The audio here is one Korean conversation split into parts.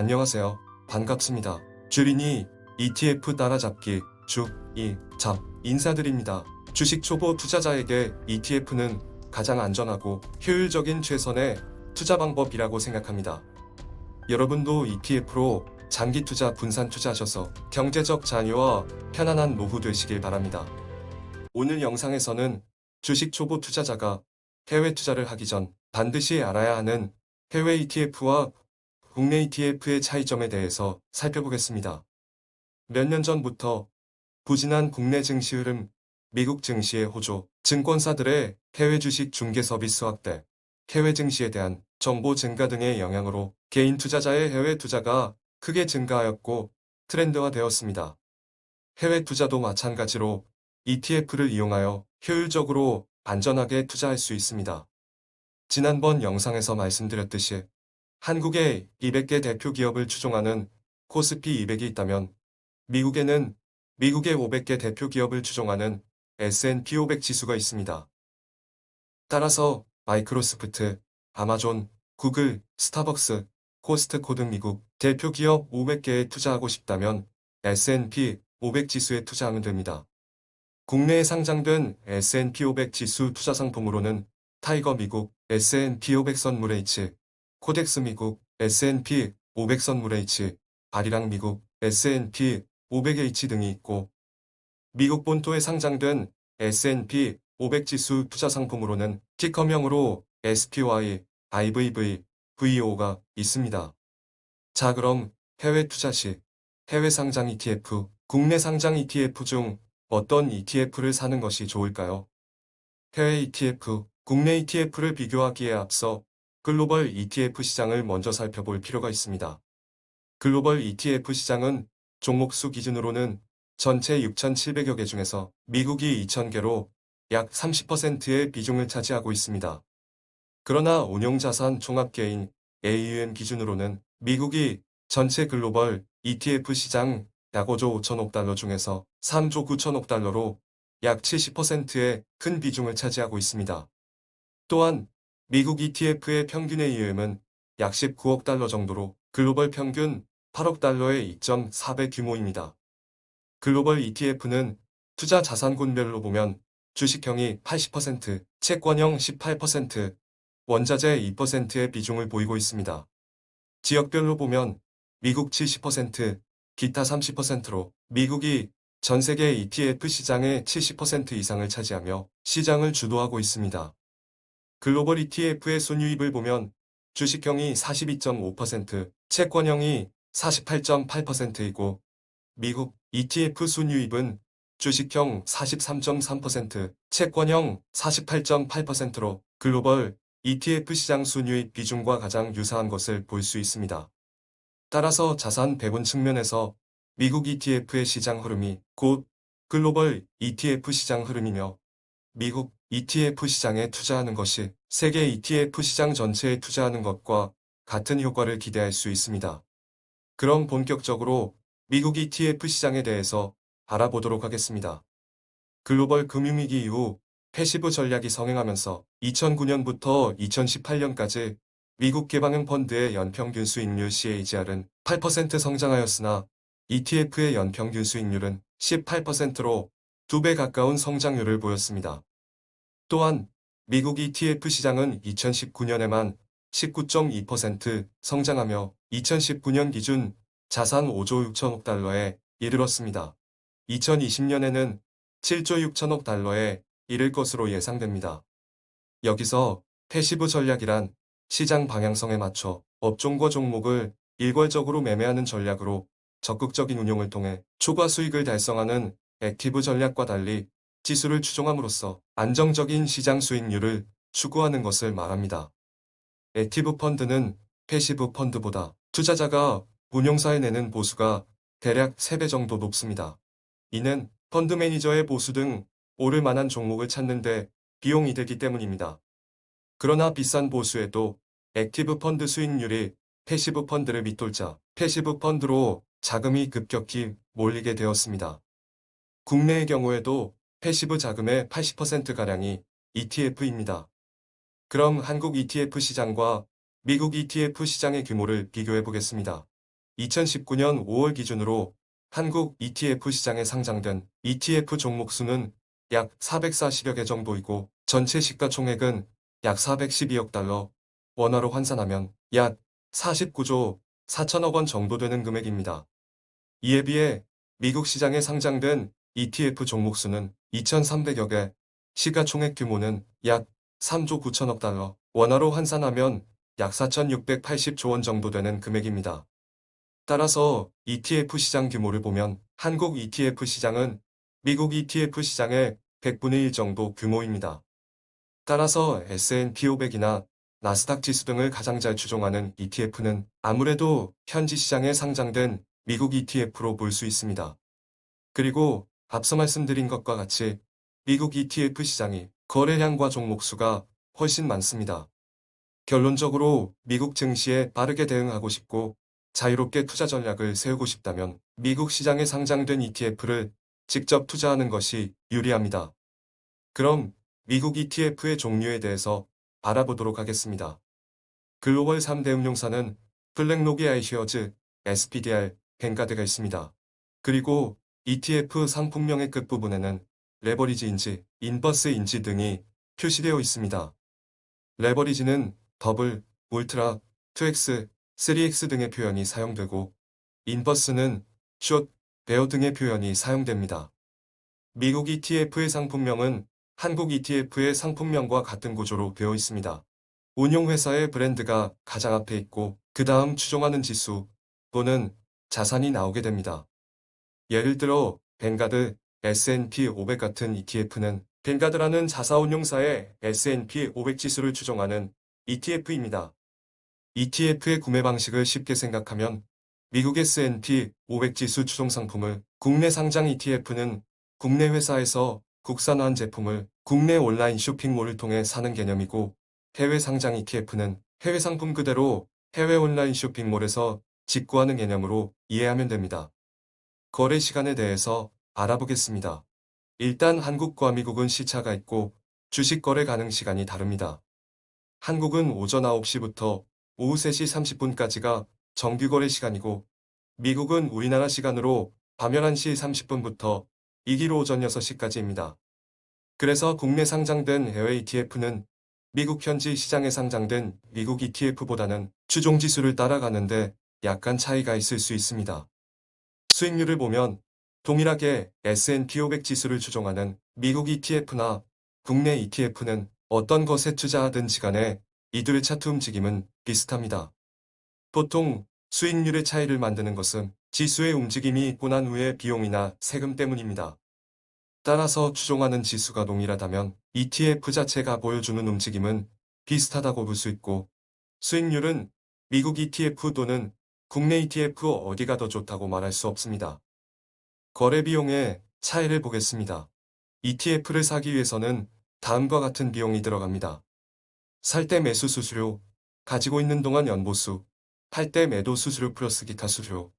안녕하세요. 반갑습니다. 주린이 ETF 따라잡기 인사드립니다. 주식 초보 투자자에게 ETF는 가장 안전하고 효율적인 최선의 투자 방법이라고 생각합니다. 여러분도 ETF로 장기 투자 분산 투자하셔서 경제적 자유와 편안한 노후 되시길 바랍니다. 오늘 영상에서는 주식 초보 투자자가 해외 투자를 하기 전 반드시 알아야 하는 해외 ETF와 국내 ETF의 차이점에 대해서 살펴보겠습니다. 몇 년 전부터 부진한 국내 증시 흐름, 미국 증시의 호조, 증권사들의 해외 주식 중개 서비스 확대, 해외 증시에 대한 정보 증가 등의 영향으로 개인 투자자의 해외 투자가 크게 증가하였고 트렌드화되었습니다. 해외 투자도 마찬가지로 ETF를 이용하여 효율적으로 안전하게 투자할 수 있습니다. 지난번 영상에서 말씀드렸듯이 한국에 200개 대표 기업을 추종하는 코스피 200이 있다면 미국에는 미국의 500개 대표 기업을 추종하는 S&P 500 지수가 있습니다. 따라서 마이크로소프트, 아마존, 구글, 스타벅스, 코스트코 등 미국 대표 기업 500개에 투자하고 싶다면 S&P 500 지수에 투자하면 됩니다. 국내에 상장된 S&P 500 지수 투자 상품으로는 타이거 미국 S&P 500 선물 H, 코덱스 미국 S&P 500 선물 H, 아리랑 미국 S&P 500H 등이 있고 미국 본토에 상장된 S&P 500 지수 투자 상품으로는 티커명으로 SPY, IVV, VO가 있습니다. 자, 그럼 해외 투자 시 해외 상장 ETF, 국내 상장 ETF 중 어떤 ETF를 사는 것이 좋을까요? 해외 ETF, 국내 ETF를 비교하기에 앞서 글로벌 ETF 시장을 먼저 살펴볼 필요가 있습니다. 글로벌 ETF 시장은 종목 수 기준으로는 전체 6,700여 개 중에서 미국이 2,000개로 약 30%의 비중을 차지하고 있습니다. 그러나 운용자산 종합개인 AUM 기준으로는 미국이 전체 글로벌 ETF 시장 약 5조 5천억 달러 중에서 3조 9천억 달러로 약 70%의 큰 비중을 차지하고 있습니다. 또한 미국 ETF의 평균 AUM은 약 19억 달러 정도로 글로벌 평균 8억 달러의 2.4배 규모입니다. 글로벌 ETF는 투자 자산군별로 보면 주식형이 80%, 채권형 18%, 원자재 2%의 비중을 보이고 있습니다. 지역별로 보면 미국 70%, 기타 30%로 미국이 전 세계 ETF 시장의 70% 이상을 차지하며 시장을 주도하고 있습니다. 글로벌 ETF의 순유입을 보면 주식형이 42.5%, 채권형이 48.8%이고 미국 ETF 순유입은 주식형 43.3%, 채권형 48.8%로 글로벌 ETF 시장 순유입 비중과 가장 유사한 것을 볼 수 있습니다. 따라서 자산 배분 측면에서 미국 ETF의 시장 흐름이 곧 글로벌 ETF 시장 흐름이며 미국 ETF 시장에 투자하는 것이 세계 ETF 시장 전체에 투자하는 것과 같은 효과를 기대할 수 있습니다. 그럼 본격적으로 미국 ETF 시장에 대해서 알아보도록 하겠습니다. 글로벌 금융위기 이후 패시브 전략이 성행하면서 2009년부터 2018년까지 미국 개방형 펀드의 연평균 수익률 CAGR은 8% 성장하였으나 ETF의 연평균 수익률은 18%로 2배 가까운 성장률을 보였습니다. 또한 미국 ETF 시장은 2019년에만 19.2% 성장하며 2019년 기준 자산 5조 6천억 달러에 이르렀습니다. 2020년에는 7조 6천억 달러에 이를 것으로 예상됩니다. 여기서 패시브 전략이란 시장 방향성에 맞춰 업종과 종목을 일괄적으로 매매하는 전략으로 적극적인 운용을 통해 초과 수익을 달성하는 액티브 전략과 달리 지수를 추종함으로써 안정적인 시장 수익률을 추구하는 것을 말합니다. 액티브 펀드는 패시브 펀드보다 투자자가 운용사에 내는 보수가 대략 3배 정도 높습니다. 이는 펀드 매니저의 보수 등 오를 만한 종목을 찾는 데 비용이 되기 때문입니다. 그러나 비싼 보수에도 액티브 펀드 수익률이 패시브 펀드를 밑돌자 패시브 펀드로 자금이 급격히 몰리게 되었습니다. 국내의 경우에도 패시브 자금의 80%가량이 ETF입니다. 그럼 한국 ETF 시장과 미국 ETF 시장의 규모를 비교해 보겠습니다. 2019년 5월 기준으로 한국 ETF 시장에 상장된 ETF 종목 수는 약 440여 개 정도이고 전체 시가총액은 약 412억 달러, 원화로 환산하면 약 49조 4천억 원 정도 되는 금액입니다. 이에 비해 미국 시장에 상장된 ETF 종목 수는 2,300여 개, 시가총액 규모는 약 3조 9천억 달러, 원화로 환산하면 약 4,680조 원 정도 되는 금액입니다. 따라서 ETF 시장 규모를 보면 한국 ETF 시장은 미국 ETF 시장의 100분의 1 정도 규모입니다. 따라서 S&P 500이나 나스닥 지수 등을 가장 잘 추종하는 ETF는 아무래도 현지 시장에 상장된 미국 ETF로 볼 수 있습니다. 그리고 앞서 말씀드린 것과 같이 미국 ETF 시장이 거래량과 종목 수가 훨씬 많습니다. 결론적으로 미국 증시에 빠르게 대응하고 싶고 자유롭게 투자 전략을 세우고 싶다면 미국 시장에 상장된 ETF를 직접 투자하는 것이 유리합니다. 그럼 미국 ETF의 종류에 대해서 알아보도록 하겠습니다. 글로벌 3대 음용사는 블랙록이 아이쉐어즈, SPDR, 뱅가드가 있습니다. 그리고 ETF 상품명의 끝부분에는 레버리지인지, 인버스인지 등이 표시되어 있습니다. 레버리지는 더블, 울트라, 2X, 3X 등의 표현이 사용되고 인버스는 숏, 베어 등의 표현이 사용됩니다. 미국 ETF의 상품명은 한국 ETF의 상품명과 같은 구조로 되어 있습니다. 운용회사의 브랜드가 가장 앞에 있고 그 다음 추종하는 지수 또는 자산이 나오게 됩니다. 예를 들어 뱅가드, S&P 500 같은 ETF는 뱅가드라는 자사운용사의 S&P 500 지수를 추종하는 ETF입니다. ETF의 구매 방식을 쉽게 생각하면 미국 S&P 500 지수 추종 상품을 국내 상장 ETF는 국내 회사에서 국산화한 제품을 국내 온라인 쇼핑몰을 통해 사는 개념이고 해외 상장 ETF는 해외 상품 그대로 해외 온라인 쇼핑몰에서 직구하는 개념으로 이해하면 됩니다. 거래 시간에 대해서 알아보겠습니다. 일단 한국과 미국은 시차가 있고 주식 거래 가능 시간이 다릅니다. 한국은 오전 9시부터 오후 3시 30분까지가 정규 거래 시간이고 미국은 우리나라 시간으로 밤 11시 30분부터 이길 오전 6시까지입니다. 그래서 국내 상장된 해외 ETF는 미국 현지 시장에 상장된 미국 ETF보다는 추종 지수를 따라가는데 약간 차이가 있을 수 있습니다. 수익률을 보면 동일하게 S&P 500 지수를 추종하는 미국 ETF나 국내 ETF는 어떤 것에 투자하든지 간에 이들의 차트 움직임은 비슷합니다. 보통 수익률의 차이를 만드는 것은 지수의 움직임이 있고 난 후의 비용이나 세금 때문입니다. 따라서 추종하는 지수가 동일하다면 ETF 자체가 보여주는 움직임은 비슷하다고 볼 수 있고 수익률은 미국 ETF 또는 국내 ETF 어디가 더 좋다고 말할 수 없습니다. 거래 비용의 차이를 보겠습니다. ETF를 사기 위해서는 다음과 같은 비용이 들어갑니다. 살 때 매수 수수료, 가지고 있는 동안 연보수, 팔 때 매도 수수료 플러스 기타 수수료.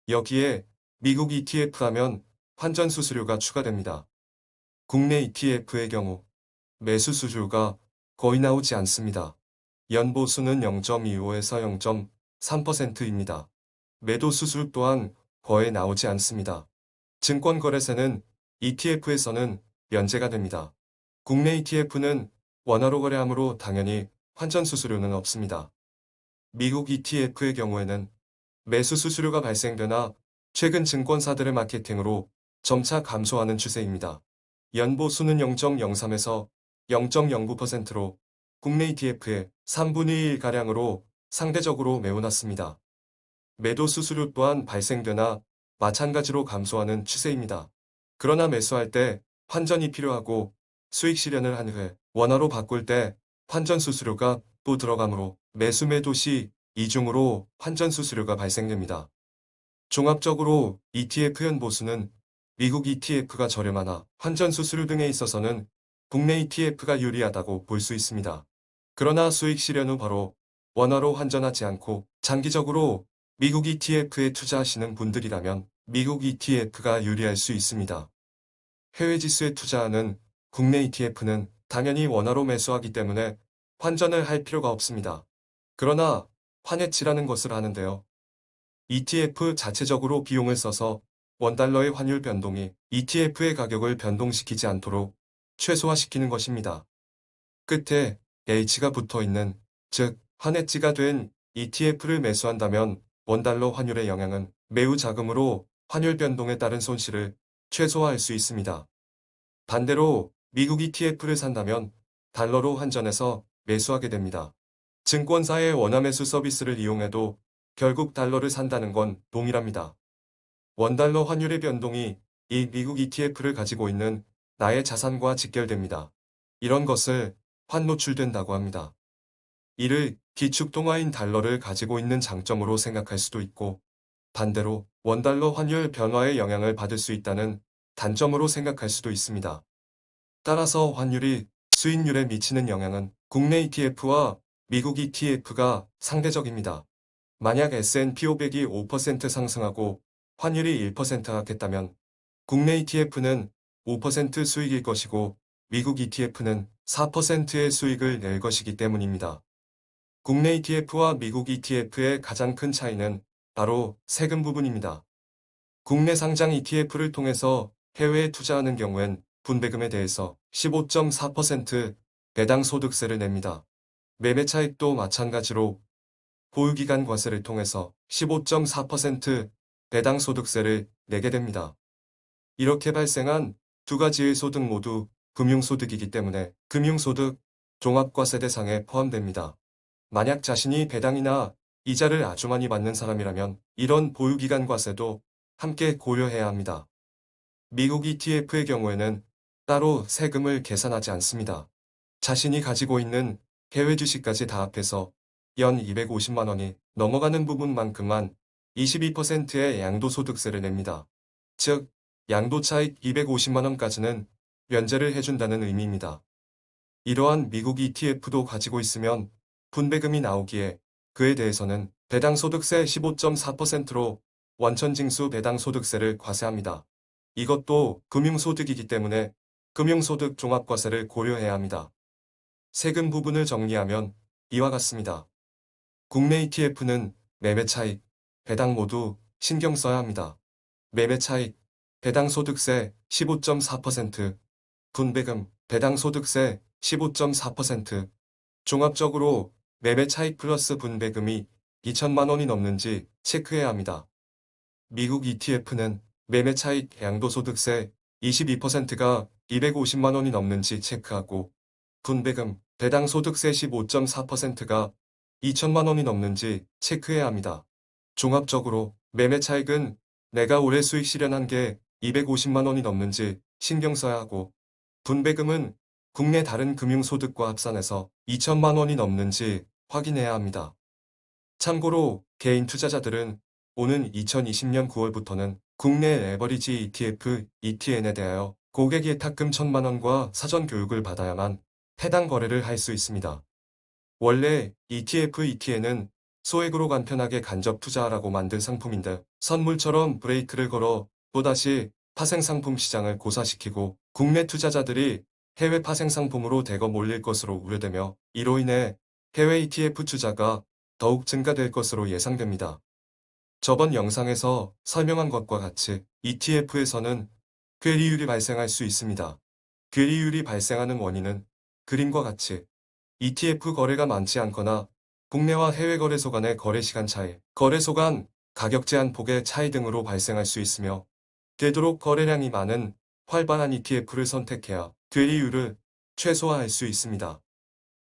여기에 미국 ETF 하면 환전 수수료가 추가됩니다. 국내 ETF의 경우 매수 수수료가 거의 나오지 않습니다. 연보수는 0.25에서 0.3%입니다. 매도 수수료 또한 거의 나오지 않습니다. 증권거래세는 ETF에서는 면제가 됩니다. 국내 ETF는 원화로 거래하므로 당연히 환전 수수료는 없습니다. 미국 ETF의 경우에는 매수 수수료가 발생되나 최근 증권사들의 마케팅으로 점차 감소하는 추세입니다. 연보수는 0.03에서 0.09%로 국내 ETF의 3분의 1가량으로 상대적으로 매우 낮습니다. 매도 수수료 또한 발생되나 마찬가지로 감소하는 추세입니다. 그러나 매수할 때 환전이 필요하고 수익 실현을 한 후에 원화로 바꿀 때 환전 수수료가 또 들어가므로 매수 매도 시 이중으로 환전 수수료가 발생됩니다. 종합적으로 ETF 연보수는 미국 ETF가 저렴하나 환전 수수료 등에 있어서는 국내 ETF가 유리하다고 볼 수 있습니다. 그러나 수익 실현 후 바로 원화로 환전하지 않고 장기적으로 미국 ETF에 투자하시는 분들이라면 미국 ETF가 유리할 수 있습니다. 해외 지수에 투자하는 국내 ETF는 당연히 원화로 매수하기 때문에 환전을 할 필요가 없습니다. 그러나 환해치라는 것을 하는데요. ETF 자체적으로 비용을 써서 원달러의 환율 변동이 ETF의 가격을 변동시키지 않도록 최소화시키는 것입니다. 끝에 H가 붙어 있는, 즉 환해지가 된 ETF를 매수한다면 원달러 환율의 영향은 매우 작으므로 환율 변동에 따른 손실을 최소화할 수 있습니다. 반대로 미국 ETF를 산다면 달러로 환전해서 매수하게 됩니다. 증권사의 원화매수 서비스를 이용해도 결국 달러를 산다는 건 동일합니다. 원달러 환율의 변동이 이 미국 ETF를 가지고 있는 나의 자산과 직결됩니다. 이런 것을 환노출된다고 합니다. 이를 기축통화인 달러를 가지고 있는 장점으로 생각할 수도 있고, 반대로 원달러 환율 변화의 영향을 받을 수 있다는 단점으로 생각할 수도 있습니다. 따라서 환율이 수익률에 미치는 영향은 국내 ETF와 미국 ETF가 상대적입니다. 만약 S&P 500이 5% 상승하고 환율이 1% 하락했다면 국내 ETF는 5% 수익일 것이고 미국 ETF는 4%의 수익을 낼 것이기 때문입니다. 국내 ETF와 미국 ETF의 가장 큰 차이는 바로 세금 부분입니다. 국내 상장 ETF를 통해서 해외에 투자하는 경우엔 분배금에 대해서 15.4% 배당 소득세를 냅니다. 매매 차익도 마찬가지로 보유기간 과세를 통해서 15.4% 배당 소득세를 내게 됩니다. 이렇게 발생한 두 가지의 소득 모두 금융소득이기 때문에 금융소득 종합과세 대상에 포함됩니다. 만약 자신이 배당이나 이자를 아주 많이 받는 사람이라면 이런 보유기간 과세도 함께 고려해야 합니다. 미국 ETF의 경우에는 따로 세금을 계산하지 않습니다. 자신이 가지고 있는 해외 주식까지 다 합해서 연 250만 원이 넘어가는 부분만큼만 22%의 양도소득세를 냅니다. 즉, 양도차익 250만 원까지는 면제를 해준다는 의미입니다. 이러한 미국 ETF도 가지고 있으면 분배금이 나오기에 그에 대해서는 배당소득세 15.4%로 원천징수 배당소득세를 과세합니다. 이것도 금융소득이기 때문에 금융소득 종합과세를 고려해야 합니다. 세금 부분을 정리하면 이와 같습니다. 국내 ETF는 매매 차익, 배당 모두 신경 써야 합니다. 매매 차익, 배당 소득세 15.4%, 분배금, 배당 소득세 15.4%, 종합적으로 매매 차익 플러스 분배금이 2천만 원이 넘는지 체크해야 합니다. 미국 ETF는 매매 차익 양도소득세 22%가 250만 원이 넘는지 체크하고 분배금, 배당 소득세 15.4%가 2천만 원이 넘는지 체크해야 합니다. 종합적으로 매매 차익은 내가 올해 수익 실현한 게 250만 원이 넘는지 신경 써야 하고 분배금은 국내 다른 금융소득과 합산해서 2천만 원이 넘는지 확인해야 합니다. 참고로 개인 투자자들은 오는 2020년 9월부터는 국내 레버리지 ETF, ETN에 대하여 고객 예탁금 1천만 원과 사전 교육을 받아야만 해당 거래를 할 수 있습니다. 원래 ETF, ETN은 소액으로 간편하게 간접 투자하라고 만든 상품인데 선물처럼 브레이크를 걸어 또다시 파생상품 시장을 고사시키고 국내 투자자들이 해외 파생상품으로 대거 몰릴 것으로 우려되며 이로 인해 해외 ETF 투자가 더욱 증가될 것으로 예상됩니다. 저번 영상에서 설명한 것과 같이 ETF에서는 괴리율이 발생할 수 있습니다. 괴리율이 발생하는 원인은 그림과 같이 ETF 거래가 많지 않거나 국내와 해외 거래소 간의 거래 시간 차이, 거래소 간 가격 제한 폭의 차이 등으로 발생할 수 있으며 되도록 거래량이 많은 활발한 ETF를 선택해야 괴리율을 최소화할 수 있습니다.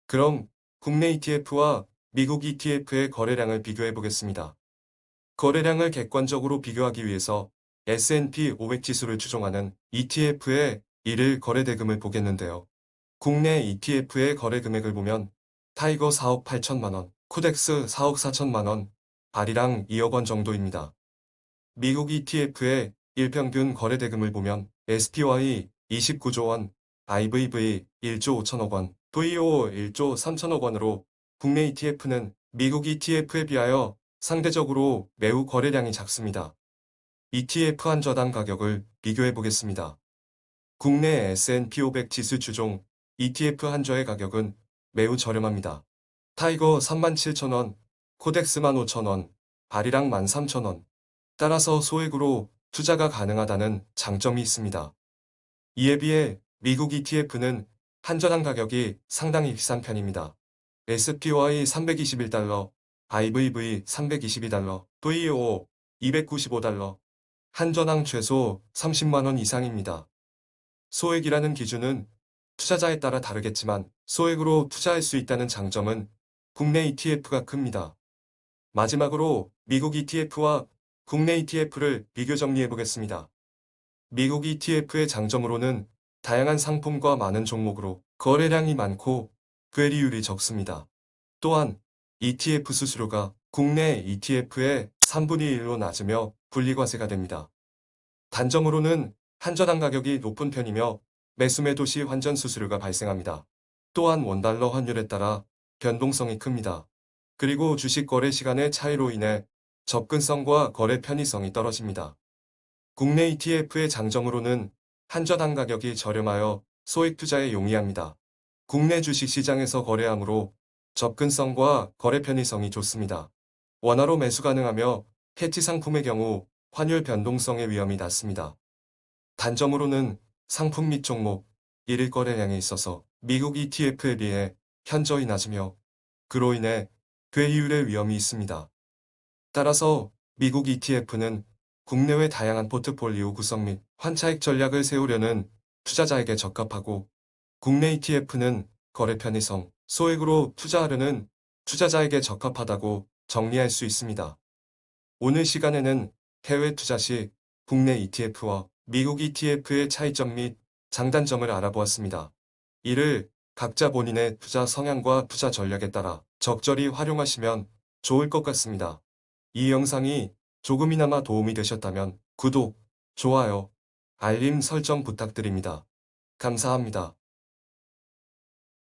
그럼 국내 ETF와 미국 ETF의 거래량을 비교해 보겠습니다. 거래량을 객관적으로 비교하기 위해서 S&P 500 지수를 추종하는 ETF의 일일 거래 대금을 보겠는데요. 국내 ETF의 거래 금액을 보면 타이거 4억 8천만 원, 코덱스 4억 4천만 원, 아리랑 2억 원 정도입니다. 미국 ETF의 일평균 거래 대금을 보면 SPY 29조 원, IVV 1조 5천억 원, VO 1조 3천억 원으로 국내 ETF는 미국 ETF에 비하여 상대적으로 매우 거래량이 작습니다. ETF 한 저당 가격을 비교해 보겠습니다. 국내 S&P 500 지수 주종 ETF 한 저의 가격은 매우 저렴합니다. 타이거 37,000원, 코덱스 15,000원, 발이랑 13,000원. 따라서 소액으로 투자가 가능하다는 장점이 있습니다. 이에 비해 미국 ETF는 한전한 가격이 상당히 비싼 편입니다. SPY 321달러, IVV 322달러, VO 295달러, 한전항 최소 30만원 이상입니다. 소액이라는 기준은 투자자에 따라 다르겠지만 소액으로 투자할 수 있다는 장점은 국내 ETF가 큽니다. 마지막으로 미국 ETF와 국내 ETF를 비교 정리해 보겠습니다. 미국 ETF의 장점으로는 다양한 상품과 많은 종목으로 거래량이 많고 괴리율이 적습니다. 또한 ETF 수수료가 국내 ETF의 3분의 1로 낮으며 분리과세가 됩니다. 단점으로는 한전항 가격이 높은 편이며 매수매도 시 환전 수수료가 발생합니다. 또한 원달러 환율에 따라 변동성이 큽니다. 그리고 주식 거래 시간의 차이로 인해 접근성과 거래 편의성이 떨어집니다. 국내 ETF의 장점으로는 한전항 가격이 저렴하여 소액 투자에 용이합니다. 국내 주식 시장에서 거래하므로 접근성과 거래 편의성이 좋습니다. 원화로 매수 가능하며 해지 상품의 경우 환율 변동성의 위험이 낮습니다. 단점으로는 상품 및 종목, 일일 거래량에 있어서 미국 ETF에 비해 현저히 낮으며 그로 인해 괴이율의 위험이 있습니다. 따라서 미국 ETF는 국내외 다양한 포트폴리오 구성 및 환차익 전략을 세우려는 투자자에게 적합하고 국내 ETF는 거래 편의성, 소액으로 투자하려는 투자자에게 적합하다고 정리할 수 있습니다. 오늘 시간에는 해외 투자 시 국내 ETF와 미국 ETF의 차이점 및 장단점을 알아보았습니다. 이를 각자 본인의 투자 성향과 투자 전략에 따라 적절히 활용하시면 좋을 것 같습니다. 이 영상이 조금이나마 도움이 되셨다면 구독, 좋아요, 알림 설정 부탁드립니다. 감사합니다.